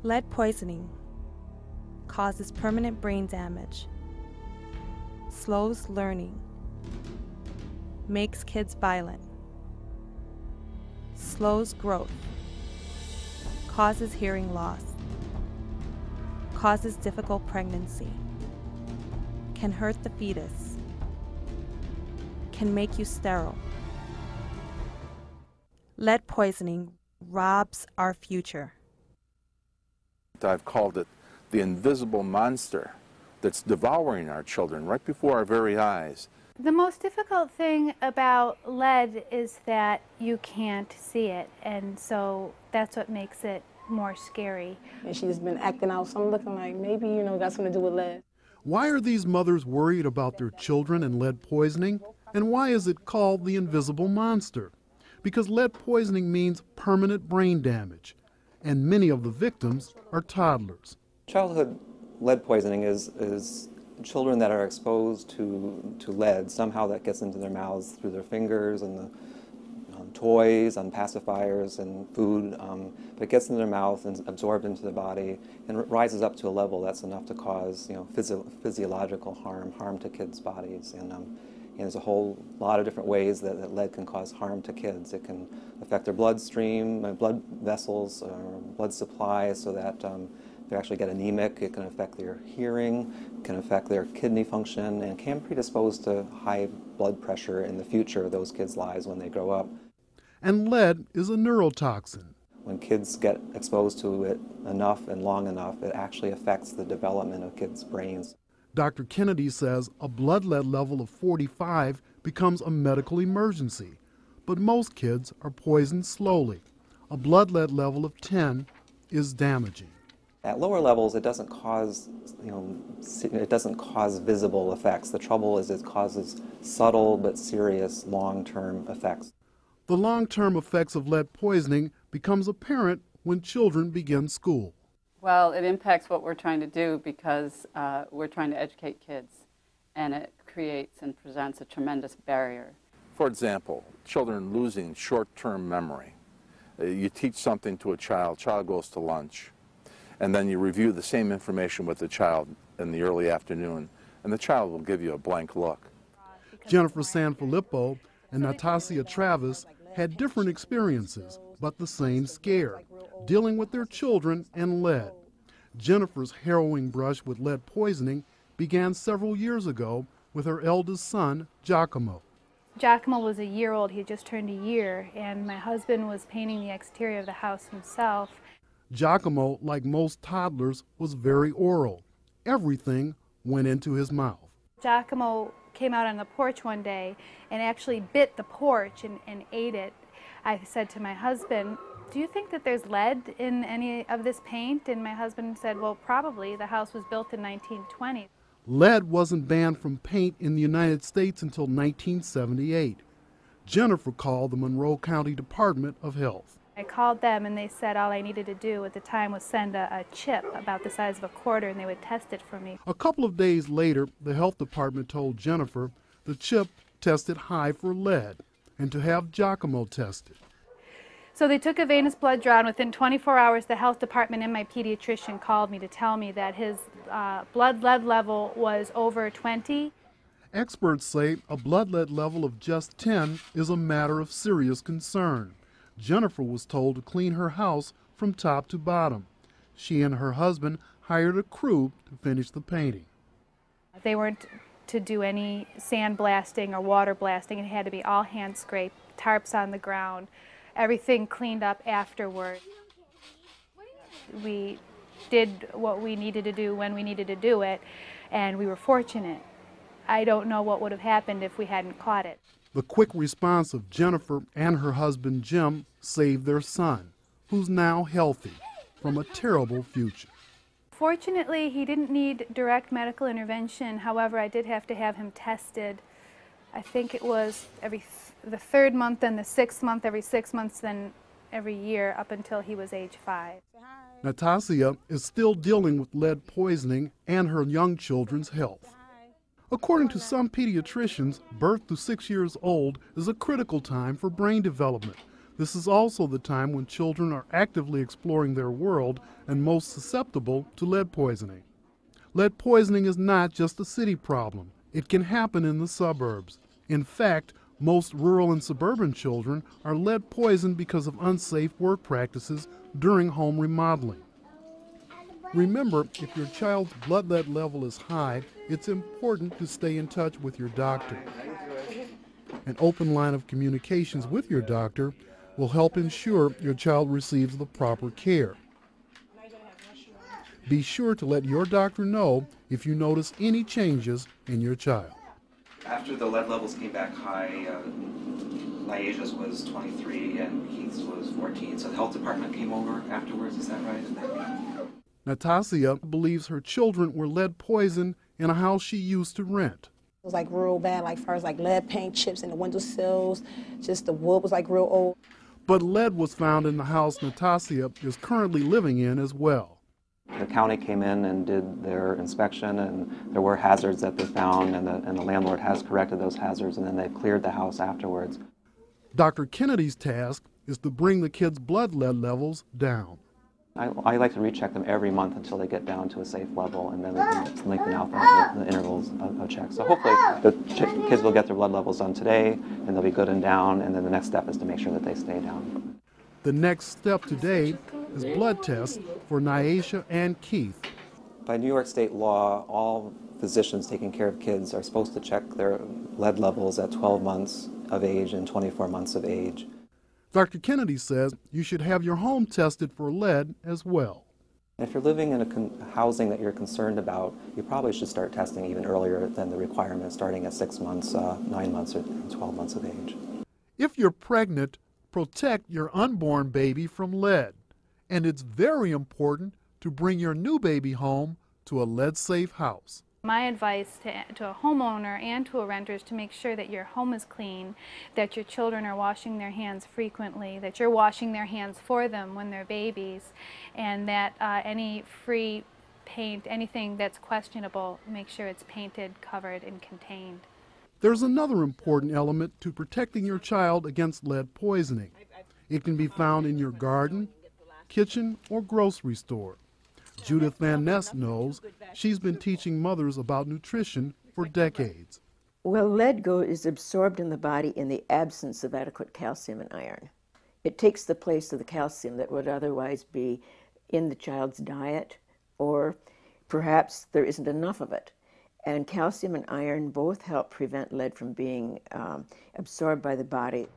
Lead poisoning causes permanent brain damage, slows learning, makes kids violent, slows growth, causes hearing loss, causes difficult pregnancy, can hurt the fetus, can make you sterile. Lead poisoning robs our future. I've called it the invisible monster that's devouring our children right before our very eyes. The most difficult thing about lead is that you can't see it, and so that's what makes it more scary. And she's been acting out, so I'm looking like maybe, got something to do with lead. Why are these mothers worried about their children and lead poisoning? And why is it called the invisible monster? Because lead poisoning means permanent brain damage, and many of the victims are toddlers. Childhood lead poisoning is children that are exposed to lead. Somehow that gets into their mouths through their fingers and the toys and pacifiers and food, but it gets into their mouth and absorbed into the body and rises up to a level that's enough to cause physiological harm to kids' bodies. And there's a whole lot of different ways that lead can cause harm to kids. It can affect their bloodstream, blood vessels, blood supply, so that they actually get anemic. It can affect their hearing, can affect their kidney function, and can predispose to high blood pressure in the future of those kids' lives when they grow up. And lead is a neurotoxin. When kids get exposed to it enough and long enough, it actually affects the development of kids' brains. Dr. Kennedy says a blood lead level of 45 becomes a medical emergency, but most kids are poisoned slowly. A blood lead level of 10 is damaging. At lower levels, it doesn't cause, visible effects. The trouble is it causes subtle but serious long-term effects. The long-term effects of lead poisoning becomes apparent when children begin school. Well, it impacts what we're trying to do because we're trying to educate kids, and it creates and presents a tremendous barrier. For example, children losing short-term memory. You teach something to a child goes to lunch, and then you review the same information with the child in the early afternoon, and the child will give you a blank look. Jennifer Sanfilippo and Natasha Travis had different experiences, but the same scare, dealing with their children and lead. Jennifer's harrowing brush with lead poisoning began several years ago with her eldest son, Giacomo. Giacomo was a year old. He had just turned a year, and my husband was painting the exterior of the house himself. Giacomo, like most toddlers, was very oral. Everything went into his mouth. Giacomo came out on the porch one day and actually bit the porch and ate it. I said to my husband, "Do you think that there's lead in any of this paint?" And my husband said, "Well, probably. The house was built in 1920. Lead wasn't banned from paint in the United States until 1978. Jennifer called the Monroe County Department of Health. I called them, and they said all I needed to do at the time was send a chip about the size of a quarter, and they would test it for me. A couple of days later, the health department told Jennifer the chip tested high for lead and to have Giacomo tested. So they took a venous blood draw, and within 24 hours, the health department and my pediatrician called me to tell me that his blood lead level was over 20. Experts say a blood lead level of just 10 is a matter of serious concern. Jennifer was told to clean her house from top to bottom. She and her husband hired a crew to finish the painting. They weren't to do any sand blasting or water blasting. It had to be all hand scraped, tarps on the ground, everything cleaned up afterward. We did what we needed to do when we needed to do it, and we were fortunate. I don't know what would have happened if we hadn't caught it. The quick response of Jennifer and her husband Jim saved their son, who's now healthy, from a terrible future. Fortunately, he didn't need direct medical intervention. However, I did have to have him tested. I think it was the third month and the 6th month, every 6 months, then every year up until he was age 5. Natasha is still dealing with lead poisoning and her young children's health. According to some pediatricians, birth to 6 years old is a critical time for brain development, This is also the time when children are actively exploring their world and most susceptible to lead poisoning. Lead poisoning is not just a city problem. It can happen in the suburbs. In fact, most rural and suburban children are lead poisoned because of unsafe work practices during home remodeling. Remember, if your child's blood lead level is high, it's important to stay in touch with your doctor. An open line of communications with your doctor will help ensure your child receives the proper care. Be sure to let your doctor know if you notice any changes in your child. After the lead levels came back high, Nyaja's was 23 and Keith's was 14. So the health department came over afterwards, is that right? Natasha believes her children were lead poisoned in a house she used to rent. It was like real bad, like first like lead paint chips in the windowsills, just the wood was like real old. But lead was found in the house Natasha is currently living in as well. The county came in and did their inspection, and there were hazards that they found, and the landlord has corrected those hazards, and then they cleared the house afterwards. Dr. Kennedy's task is to bring the kids' blood lead levels down. I like to recheck them every month until they get down to a safe level, and then we can lengthen out the intervals of checks. So hopefully the kids will get their blood levels done today, and they'll be good and down, and then the next step is to make sure that they stay down. The next step today is blood tests for Nyaja and Keith. By New York State law, all physicians taking care of kids are supposed to check their lead levels at 12 months of age and 24 months of age. Dr. Kennedy says you should have your home tested for lead as well. If you're living in a housing that you're concerned about, you probably should start testing even earlier than the requirement, starting at 6 months, 9 months, or 12 months of age. If you're pregnant, protect your unborn baby from lead. And it's very important to bring your new baby home to a lead-safe house. My advice to a homeowner and to a renter is to make sure that your home is clean, that your children are washing their hands frequently, that you're washing their hands for them when they're babies, and that any free paint, anything that's questionable, make sure it's painted, covered, and contained. There's another important element to protecting your child against lead poisoning. It can be found in your garden, kitchen, or grocery store. Judith Van Ness knows. She's been teaching mothers about nutrition for decades. Well, lead is absorbed in the body in the absence of adequate calcium and iron. It takes the place of the calcium that would otherwise be in the child's diet, or perhaps there isn't enough of it. And calcium and iron both help prevent lead from being absorbed by the body.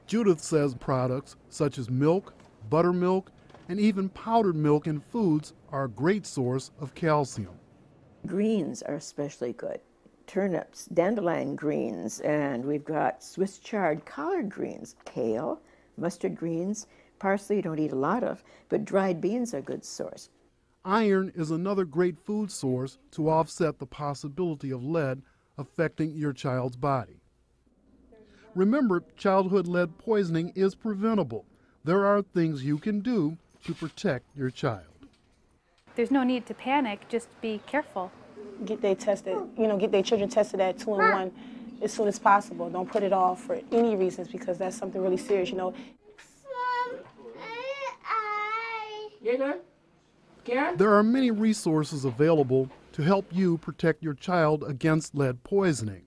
Judith says products such as milk, buttermilk, and even powdered milk in foods are a great source of calcium. Greens are especially good. Turnips, dandelion greens, and we've got Swiss chard collard greens, kale, mustard greens, parsley you don't eat a lot of, but dried beans are a good source. Iron is another great food source to offset the possibility of lead affecting your child's body. Remember, childhood lead poisoning is preventable. There are things you can do to protect your child. There's no need to panic, just be careful. Get their children tested at 2 and 1 as soon as possible. Don't put it off for any reasons, because that's something really serious, you know. There are many resources available to help you protect your child against lead poisoning.